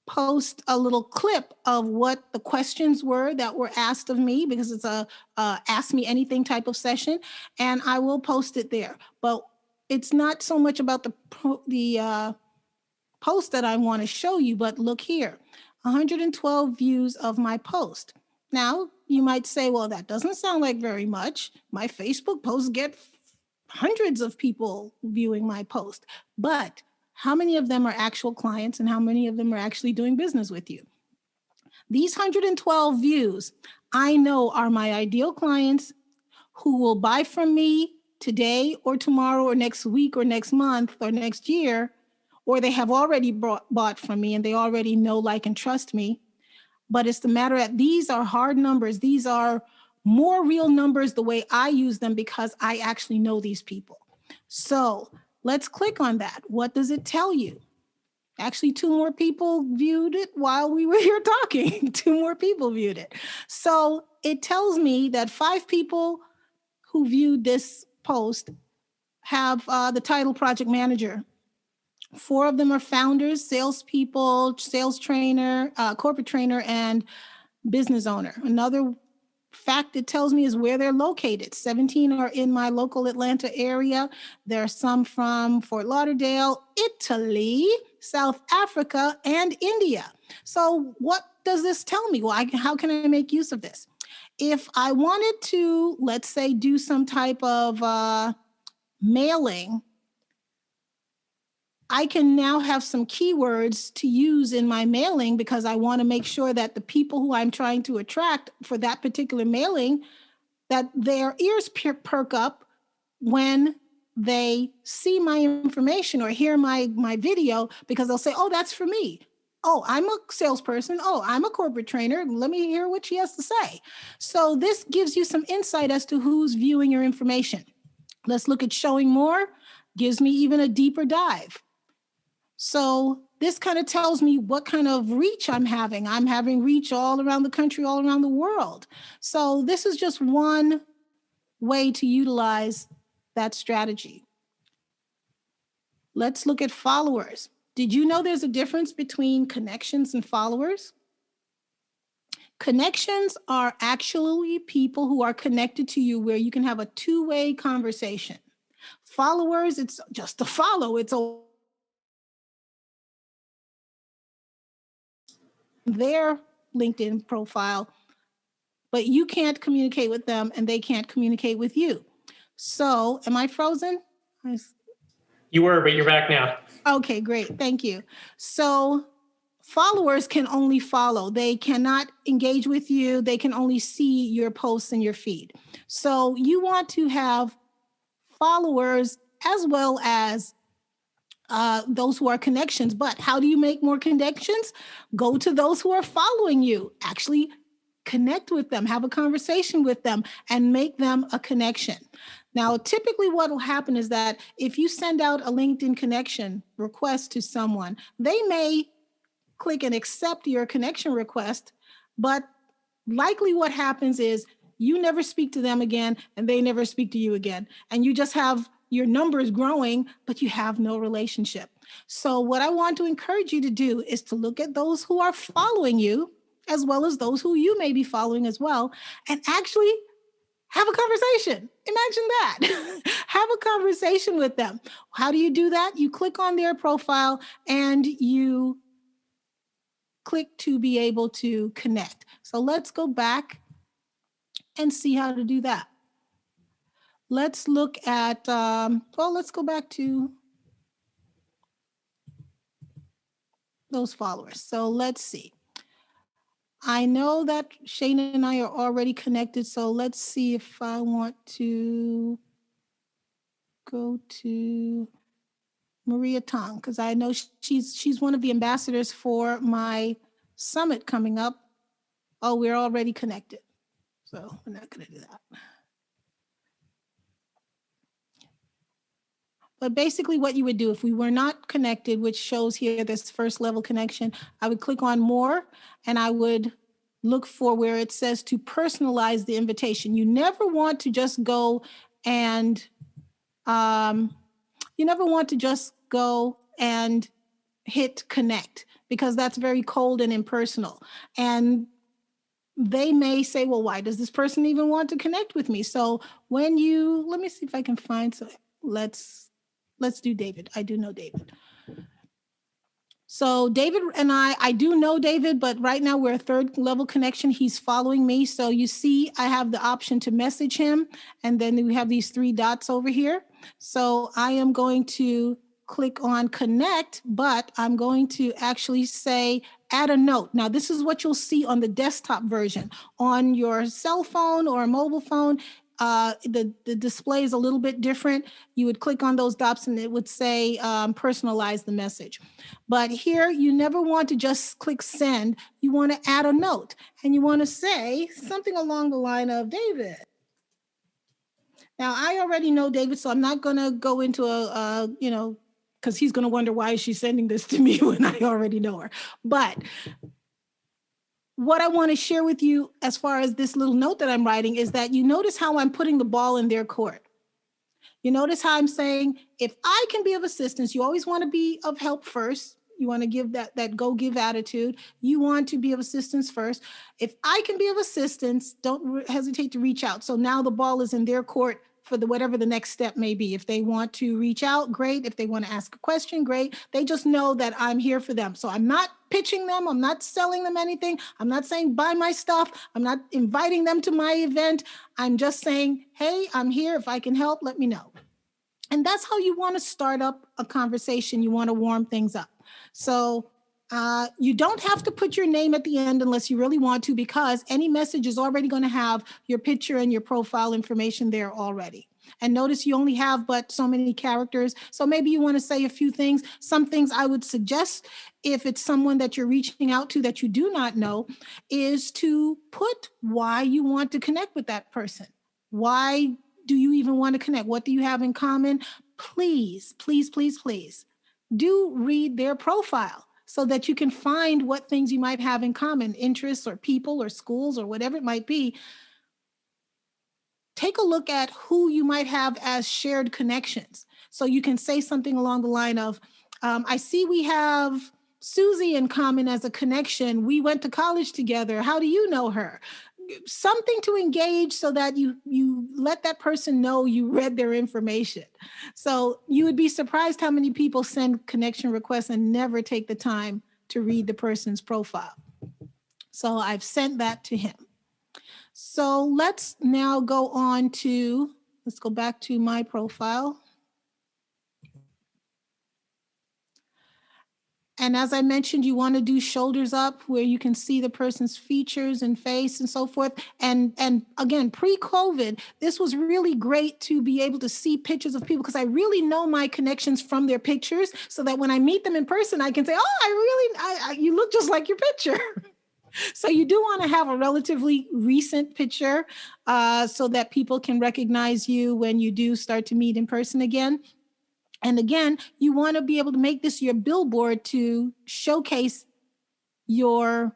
post a little clip of what the questions were that were asked of me, because it's a ask me anything type of session, and I will post it there. But it's not so much about the post that I want to show you, but look here, 112 views of my post. Now, you might say, well, that doesn't sound like very much. My Facebook posts get hundreds of people viewing my post, but how many of them are actual clients and how many of them are actually doing business with you? These 112 views, I know, are my ideal clients who will buy from me today or tomorrow or next week or next month or next year, or they have already bought from me and they already know, like, and trust me. But it's the matter that these are hard numbers. These are more real numbers the way I use them, because I actually know these people. So let's click on that. What does it tell you? Actually, 2 more people viewed it while we were here talking. 2 more people viewed it. So it tells me that 5 people who viewed this post have the title project manager. 4 of them are founders, salespeople, sales trainer, corporate trainer, and business owner. Another fact it tells me is where they're located. 17 are in my local Atlanta area. There are some from Fort Lauderdale, Italy, South Africa, and India. So what does this tell me? Well, how can I make use of this? If I wanted to, let's say, do some type of mailing, I can now have some keywords to use in my mailing, because I want to make sure that the people who I'm trying to attract for that particular mailing, that their ears perk up when they see my information or hear my video, because they'll say, oh, that's for me. Oh, I'm a salesperson. Oh, I'm a corporate trainer. Let me hear what she has to say. So this gives you some insight as to who's viewing your information. Let's look at showing more. Gives me even a deeper dive. So this kind of tells me what kind of reach I'm having. I'm having reach all around the country, all around the world. So this is just one way to utilize that strategy. Let's look at followers. Did you know there's a difference between connections and followers? Connections are actually people who are connected to you where you can have a two-way conversation. Followers, it's just a follow. It's their LinkedIn profile, but you can't communicate with them and they can't communicate with you. So, am I frozen? You were, but you're back now. Okay, great. Thank you. So, followers can only follow. They cannot engage with you. They can only see your posts and your feed. So, you want to have followers as well as those who are connections. But how do you make more connections? Go to those who are following you. Actually connect with them, have a conversation with them, and make them a connection. Now, typically what will happen is that if you send out a LinkedIn connection request to someone, they may click and accept your connection request, but likely what happens is you never speak to them again and they never speak to you again. And you just have your numbers growing, but you have no relationship. So what I want to encourage you to do is to look at those who are following you as well as those who you may be following as well, and actually have a conversation. Imagine that. Have a conversation with them. How do you do that? You click on their profile and you click to be able to connect. So let's go back and see how to do that. Let's look at, let's go back to those followers. So let's see. I know that Shane and I are already connected, so let's see if I want to go to Maria Tong, because I know she's one of the ambassadors for my summit coming up. Oh, we're already connected, so we're not going to do that. But basically what you would do if we were not connected, which shows here this first level connection, I would click on more and I would look for where it says to personalize the invitation. You never want to just go and hit connect, because that's very cold and impersonal. And they may say, well, why does this person even want to connect with me? So when you, let me see if I can find, so let's do David. I do know David. So David and I do know David, but right now we're a third level connection. He's following me. So you see, I have the option to message him. And then we have these three dots over here. So I am going to click on connect, but I'm going to actually say add a note. Now, this is what you'll see on the desktop version. On your cell phone or a mobile phone, the display is a little bit different. You would click on those dots and it would say personalize the message. But here, you never want to just click send. You want to add a note and you want to say something along the line of David. Now, I already know David, so I'm not going to go into because he's going to wonder why is she sending this to me when I already know her. But what I want to share with you as far as this little note that I'm writing is that you notice how I'm putting the ball in their court. You notice how I'm saying, if I can be of assistance, you always want to be of help first. You want to give that go give attitude. You want to be of assistance first. If I can be of assistance, don't hesitate to reach out. So now the ball is in their court for whatever the next step may be. If they want to reach out, great. If they want to ask a question, great. They just know that I'm here for them. So I'm not pitching them. I'm not selling them anything. I'm not saying buy my stuff. I'm not inviting them to my event. I'm just saying, hey, I'm here. If I can help, let me know. And that's how you want to start up a conversation. You want to warm things up. So you don't have to put your name at the end unless you really want to, because any message is already going to have your picture and your profile information there already. And notice you only have but so many characters. So maybe you want to say a few things. Some things I would suggest, if it's someone that you're reaching out to that you do not know, is to put why you want to connect with that person. Why do you even want to connect? What do you have in common? Please, please, please, please do read their profile so that you can find what things you might have in common, interests or people or schools or whatever it might be. Take a look at who you might have as shared connections. So you can say something along the line of, I see we have Susie in common as a connection. We went to college together. How do you know her? Something to engage so that you let that person know you read their information. So you would be surprised how many people send connection requests and never take the time to read the person's profile. So I've sent that to him. So let's now go on to, let's go back to my profile. And as I mentioned, you want to do shoulders up where you can see the person's features and face and so forth. And again, pre-COVID, this was really great to be able to see pictures of people because I really know my connections from their pictures so that when I meet them in person, I can say, oh, you look just like your picture. So you do want to have a relatively recent picture so that people can recognize you when you do start to meet in person again. And again, you want to be able to make this your billboard to showcase your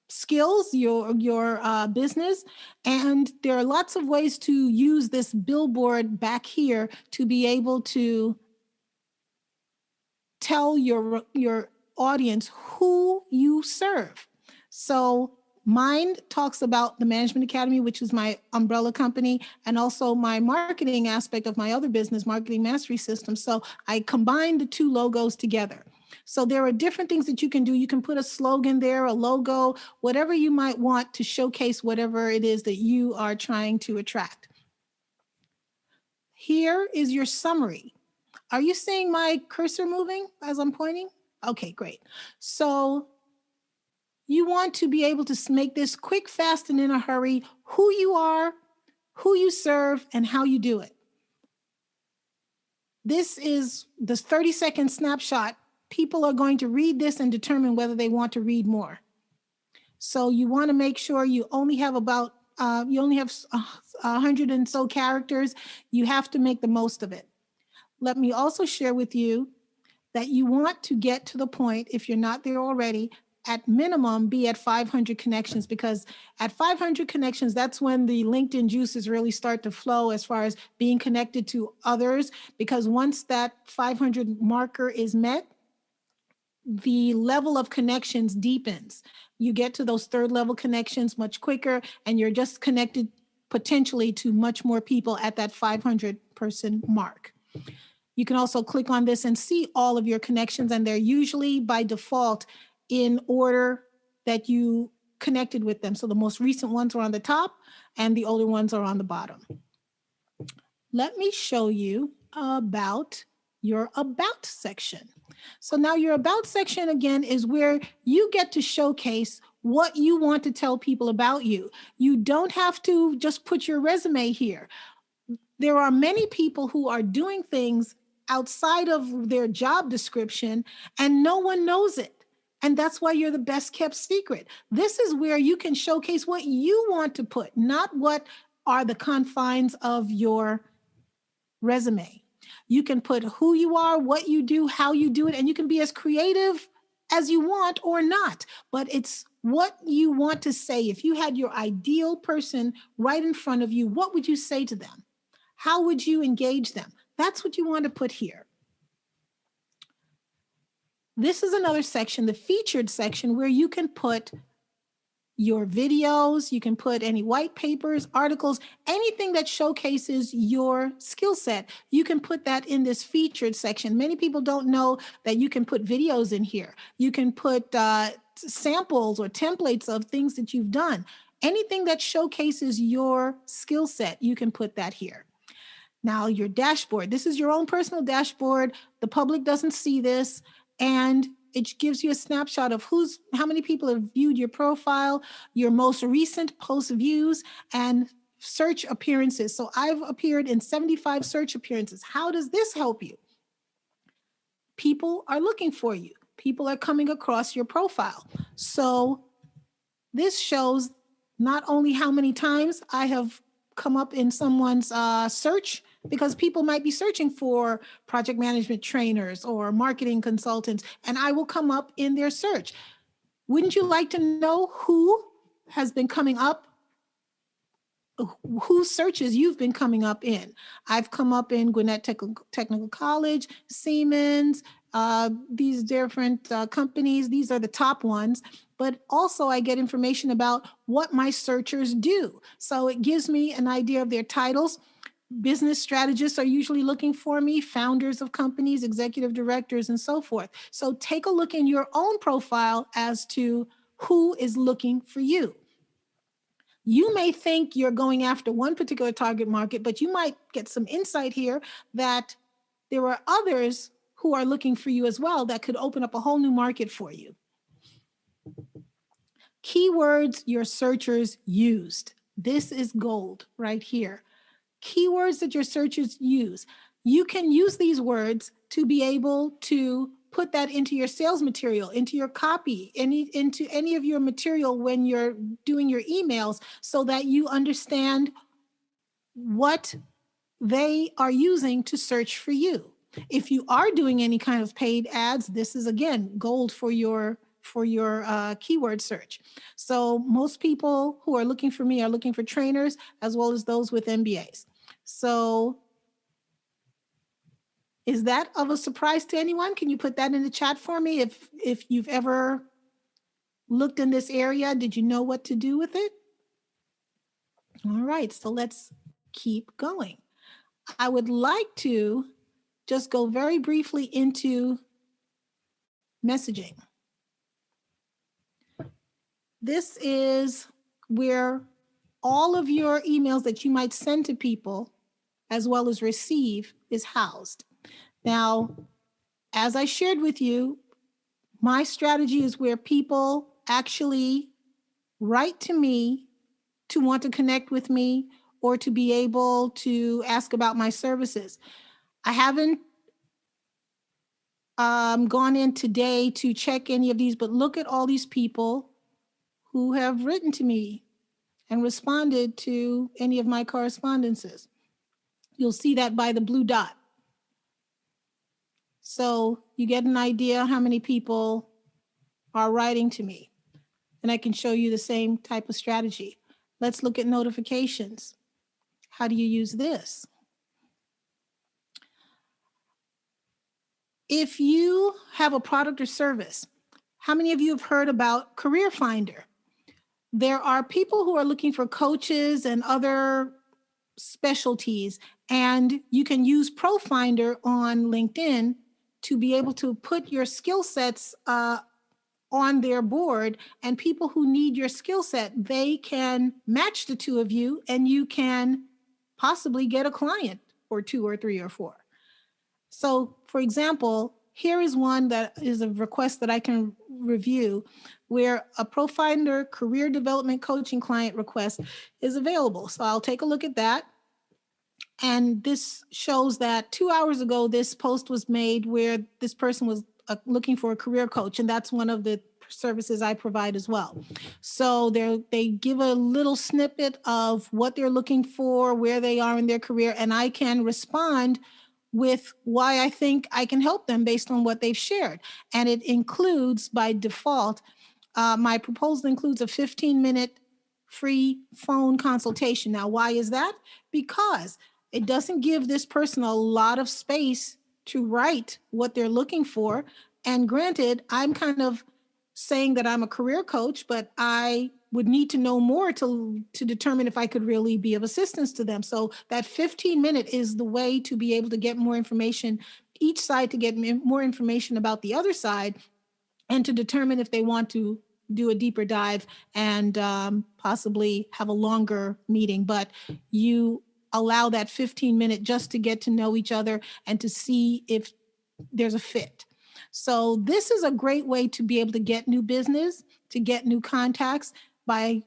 skills, your business. And there are lots of ways to use this billboard back here to be able to tell your audience who you serve. So mine talks about the Management Academy, which is my umbrella company, and also my marketing aspect of my other business, Marketing Mastery System. So I combined the two logos together. So there are different things that you can do. You can put a slogan there, a logo, whatever you might want to showcase whatever it is that you are trying to attract. Here is your summary. Are you seeing my cursor moving as I'm pointing? Okay, great. So you want to be able to make this quick, fast, and in a hurry, who you are, who you serve, and how you do it. This is the 30-second snapshot. People are going to read this and determine whether they want to read more. So you want to make sure you only have 100 and so characters. You have to make the most of it. Let me also share with you that you want to get to the point, if you're not there already, at minimum be at 500 connections, because at 500 connections, that's when the LinkedIn juices really start to flow as far as being connected to others. Because once that 500 marker is met, the level of connections deepens. You get to those third level connections much quicker, and you're just connected potentially to much more people at that 500 person mark. You can also click on this and see all of your connections, and they're usually by default in order that you connected with them. So the most recent ones are on the top and the older ones are on the bottom. Let me show you about your About section. So now your About section, again, is where you get to showcase what you want to tell people about you. You don't have to just put your resume here. There are many people who are doing things outside of their job description and no one knows it. And that's why you're the best kept secret. This is where you can showcase what you want to put, not what are the confines of your resume. You can put who you are, what you do, how you do it, and you can be as creative as you want or not. But it's what you want to say. If you had your ideal person right in front of you, what would you say to them? How would you engage them? That's what you want to put here. This is another section, the featured section, where you can put your videos, you can put any white papers, articles, anything that showcases your skill set. You can put that in this featured section. Many people don't know that you can put videos in here. You can put samples or templates of things that you've done. Anything that showcases your skill set, you can put that here. Now, your dashboard. This is your own personal dashboard. The public doesn't see this. And it gives you a snapshot of how many people have viewed your profile, your most recent post views, and search appearances. So I've appeared in 75 search appearances. How does this help you? People are looking for you. People are coming across your profile. So this shows not only how many times I have come up in someone's search because people might be searching for project management trainers or marketing consultants, and I will come up in their search. Wouldn't you like to know who has been coming up, whose searches you've been coming up in? I've come up in Gwinnett Technical College, Siemens, these different companies. These are the top ones. But also I get information about what my searchers do. So it gives me an idea of their titles. Business strategists are usually looking for me, founders of companies, executive directors, and so forth. So take a look in your own profile as to who is looking for you. You may think you're going after one particular target market, but you might get some insight here that there are others who are looking for you as well that could open up a whole new market for you. Keywords your searchers used. This is gold right here. Keywords that your searchers use. You can use these words to be able to put that into your sales material, into your copy, into any of your material when you're doing your emails, so that you understand what they are using to search for you. If you are doing any kind of paid ads, this is again gold for your keyword search. So most people who are looking for me are looking for trainers as well as those with MBAs. So is that of a surprise to anyone? Can you put that in the chat for me? If you've ever looked in this area, did you know what to do with it? All right, so let's keep going. I would like to just go very briefly into messaging. This is where all of your emails that you might send to people as well as receive is housed. Now, as I shared with you, my strategy is where people actually write to me to want to connect with me or to be able to ask about my services. I haven't gone in today to check any of these, but look at all these people who have written to me and responded to any of my correspondences. You'll see that by the blue dot. So you get an idea how many people are writing to me. And I can show you the same type of strategy. Let's look at notifications. How do you use this? If you have a product or service, how many of you have heard about Career Finder? There are people who are looking for coaches and other specialties, and you can use ProFinder on LinkedIn to be able to put your skill sets on their board, and people who need your skill set, they can match the two of you, and you can possibly get a client or two or three or four. So, for example, here is one that is a request that I can review where a ProFinder career development coaching client request is available. So I'll take a look at that. And this shows that 2 hours ago, this post was made where this person was looking for a career coach. And that's one of the services I provide as well. So they give a little snippet of what they're looking for, where they are in their career, and I can respond with why I think I can help them based on what they've shared. And it includes, by default, my proposal includes a 15-minute free phone consultation. Now, why is that? Because it doesn't give this person a lot of space to write what they're looking for. And granted, I'm kind of saying that I'm a career coach, but I would need to know more to determine if I could really be of assistance to them. So that 15-minute is the way to be able to get more information, each side to get more information about the other side, and to determine if they want to do a deeper dive and possibly have a longer meeting. But you allow that 15-minute just to get to know each other and to see if there's a fit. So this is a great way to be able to get new business, to get new contacts by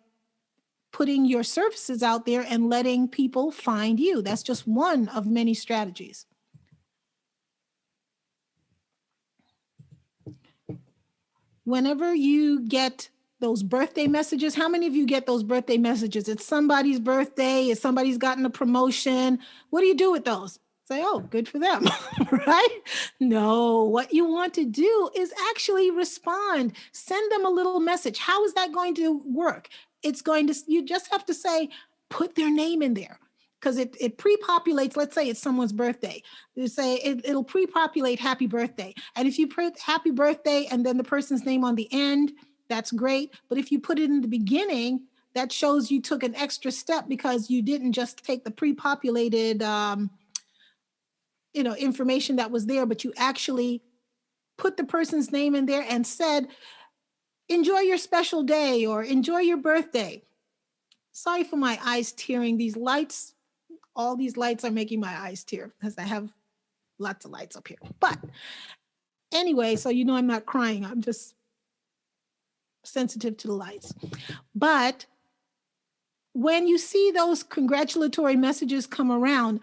putting your services out there and letting people find you. That's just one of many strategies. Whenever you get those birthday messages. How many of you get those birthday messages? It's somebody's birthday, it's somebody's gotten a promotion. What do you do with those? Say, oh, good for them, right? No, what you want to do is actually respond. Send them a little message. How is that going to work? You just have to say, put their name in there, because it pre-populates. Let's say it's someone's birthday. You say it'll pre-populate happy birthday. And if you put happy birthday and then the person's name on the end, that's great. But if you put it in the beginning, that shows you took an extra step, because you didn't just take the pre-populated information that was there, but you actually put the person's name in there and said, enjoy your special day or enjoy your birthday. Sorry for my eyes tearing. These lights, all these lights are making my eyes tear because I have lots of lights up here. But anyway, so I'm not crying. I'm just sensitive to the lights. But when you see those congratulatory messages come around,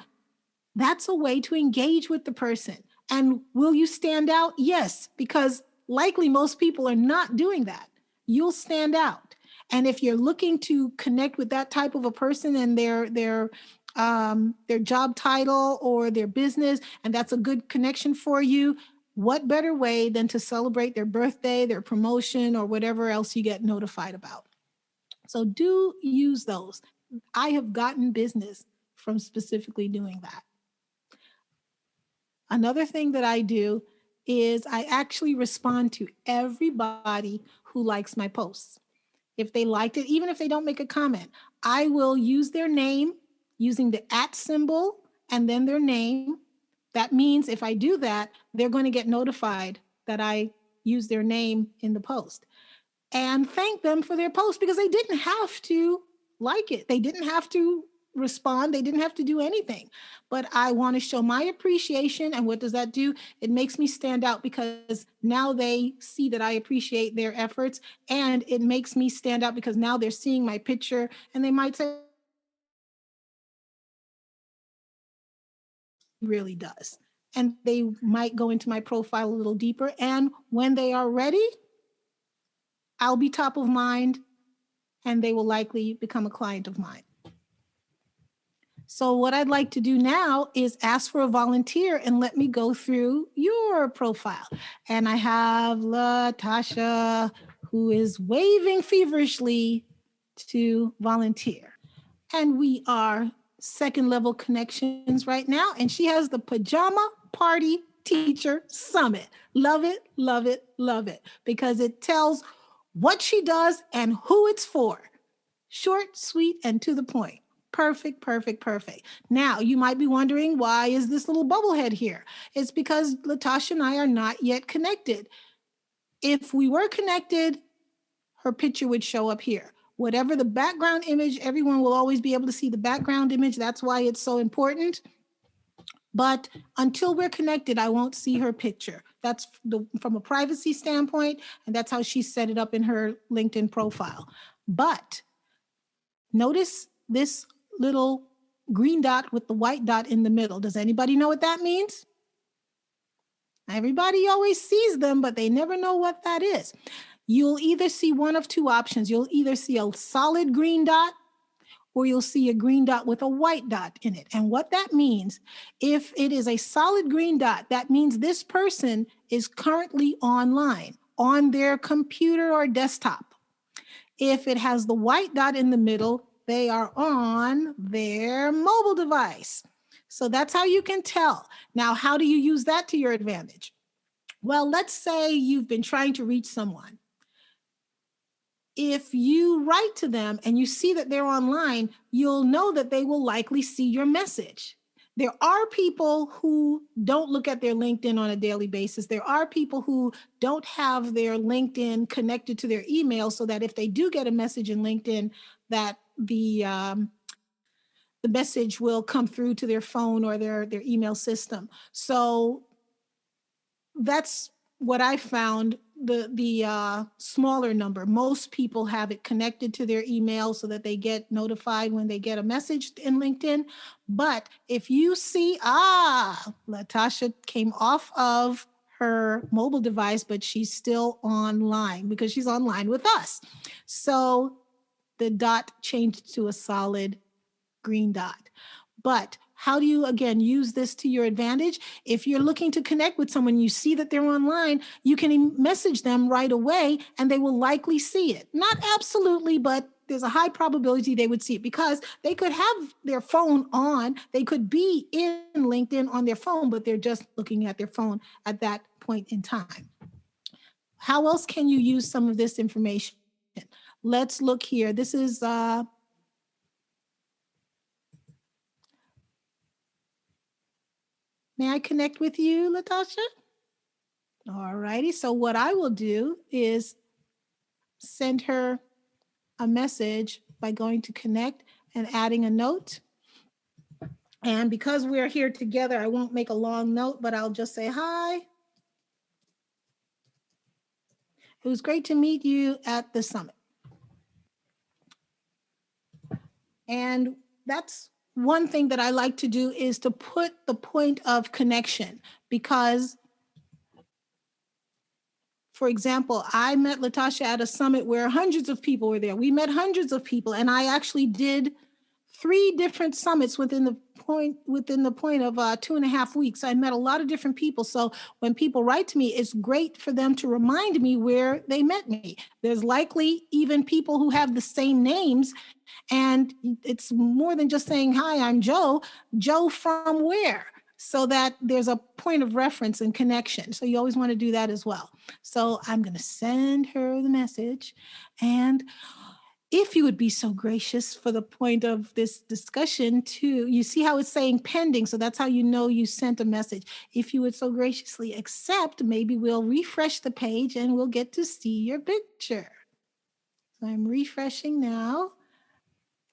that's a way to engage with the person. And will you stand out? Yes, because likely most people are not doing that. You'll stand out. And if you're looking to connect with that type of a person and their job title or their business, and that's a good connection for you, what better way than to celebrate their birthday, their promotion, or whatever else you get notified about? So do use those. I have gotten business from specifically doing that. Another thing that I do is I actually respond to everybody who likes my posts. If they liked it, even if they don't make a comment, I will use their name using the @ symbol and then their name. That means if I do that, they're going to get notified that I use their name in the post, and thank them for their post, because they didn't have to like it. They didn't have to respond. They didn't have to do anything. But I want to show my appreciation. And what does that do? It makes me stand out, because now they see that I appreciate their efforts, and it makes me stand out because now they're seeing my picture and they might say, really does. And they might go into my profile a little deeper. And when they are ready, I'll be top of mind and they will likely become a client of mine. So what I'd like to do now is ask for a volunteer and let me go through your profile. And I have Latasha, who is waving feverishly to volunteer. And we are second level connections right now. And she has the Pajama Party Teacher Summit. Love it, love it, love it, because it tells what she does and who it's for. Short, sweet, and to the point. Perfect, perfect, perfect. Now, you might be wondering, why is this little bubblehead here? It's because Latasha and I are not yet connected. If we were connected, her picture would show up here. Whatever the background image, everyone will always be able to see the background image. That's why it's so important. But until we're connected, I won't see her picture. That's from a privacy standpoint, and that's how she set it up in her LinkedIn profile. But notice this little green dot with the white dot in the middle. Does anybody know what that means? Everybody always sees them, but they never know what that is. You'll either see one of two options. You'll either see a solid green dot, or you'll see a green dot with a white dot in it. And what that means, if it is a solid green dot, that means this person is currently online on their computer or desktop. If it has the white dot in the middle, they are on their mobile device. So that's how you can tell. Now, how do you use that to your advantage? Well, let's say you've been trying to reach someone. If you write to them and you see that they're online, you'll know that they will likely see your message. There are people who don't look at their LinkedIn on a daily basis. There are people who don't have their LinkedIn connected to their email, so that if they do get a message in LinkedIn, that the message will come through to their phone or their email system. So that's what I found. The smaller number, most people have it connected to their email so that they get notified when they get a message in LinkedIn. But if you see, Latasha came off of her mobile device, but she's still online because she's online with us. So the dot changed to a solid green dot. But how do you, again, use this to your advantage? If you're looking to connect with someone, you see that they're online, you can message them right away and they will likely see it. Not absolutely, but there's a high probability they would see it because they could have their phone on. They could be in LinkedIn on their phone, but they're just looking at their phone at that point in time. How else can you use some of this information? Let's look here. This is may I connect with you, Latasha? All righty. So what I will do is send her a message by going to connect and adding a note. And because we're here together, I won't make a long note, but I'll just say hi. It was great to meet you at the summit. And that's one thing that I like to do is to put the point of connection because, for example, I met Latasha at a summit where hundreds of people were there. We met hundreds of people, and I actually did 3 different summits within the point of 2.5 weeks. I met a lot of different people. So when people write to me, it's great for them to remind me where they met me. There's likely even people who have the same names. And it's more than just saying, hi, I'm Joe. Joe from where? So that there's a point of reference and connection. So you always want to do that as well. So I'm going to send her the message. And if you would be so gracious for the point of this discussion too, you see how it's saying pending. So that's how you know you sent a message. If you would so graciously accept, maybe we'll refresh the page and we'll get to see your picture. So I'm refreshing now.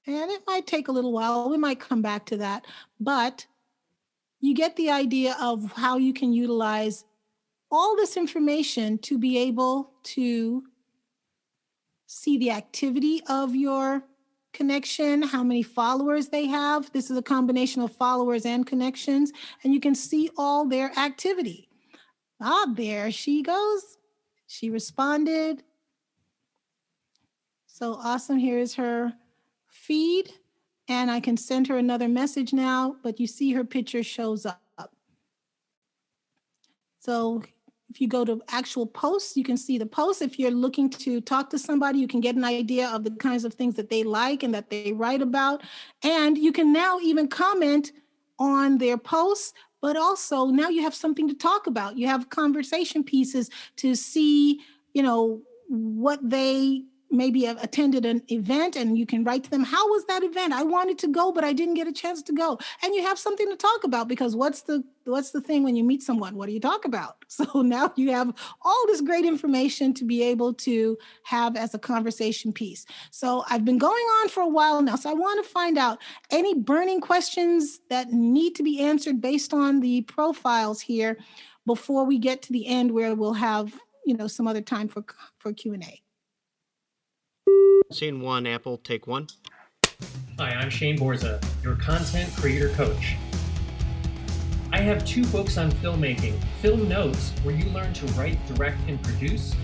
And it might take a little while. We might come back to that. But you get the idea of how you can utilize all this information to be able to see the activity of your connection, how many followers they have. This is a combination of followers and connections. And you can see all their activity. There she goes. She responded. So awesome. Here's her feed, and I can send her another message now, but you see her picture shows up. So if you go to actual posts, you can see the posts. If you're looking to talk to somebody, you can get an idea of the kinds of things that they like and that they write about. And you can now even comment on their posts, but also now you have something to talk about. You have conversation pieces to see, what they maybe have attended an event, and you can write to them, how was that event? I wanted to go, but I didn't get a chance to go. And you have something to talk about because what's the thing when you meet someone? What do you talk about? So now you have all this great information to be able to have as a conversation piece. So I've been going on for a while now. So I want to find out any burning questions that need to be answered based on the profiles here before we get to the end where we'll have, some other time for Q&A. Scene 1, Apple, take 1. Hi, I'm Shane Borza, your content creator coach. I have 2 books on filmmaking, Film Notes, where you learn to write, direct, and produce,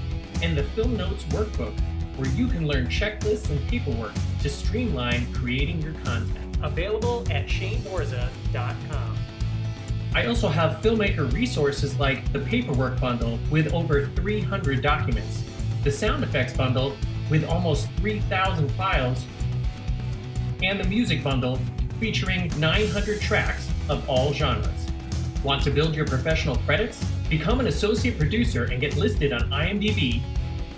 and the Film Notes Workbook, where you can learn checklists and paperwork to streamline creating your content. Available at shaneborza.com. I also have filmmaker resources like the Paperwork Bundle with over 300 documents, the Sound Effects Bundle with almost 3,000 files, and the Music Bundle featuring 900 tracks of all genres. Want to build your professional credits? Become an associate producer and get listed on IMDb.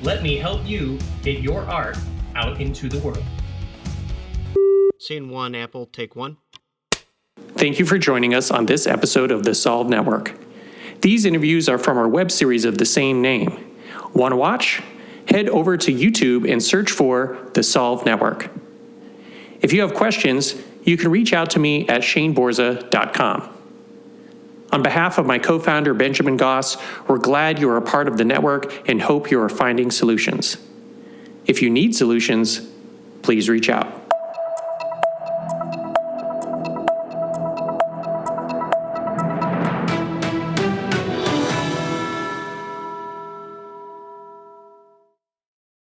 Let me help you get your art out into the world. Scene 1, Apple, take 1. Thank you for joining us on this episode of the Solve Network. These interviews are from our web series of the same name. Want to watch? Head over to YouTube and search for the Solve Network. If you have questions, you can reach out to me at shaneborza.com. On behalf of my co-founder, Benjamin Goss, we're glad you are a part of the network and hope you are finding solutions. If you need solutions, please reach out.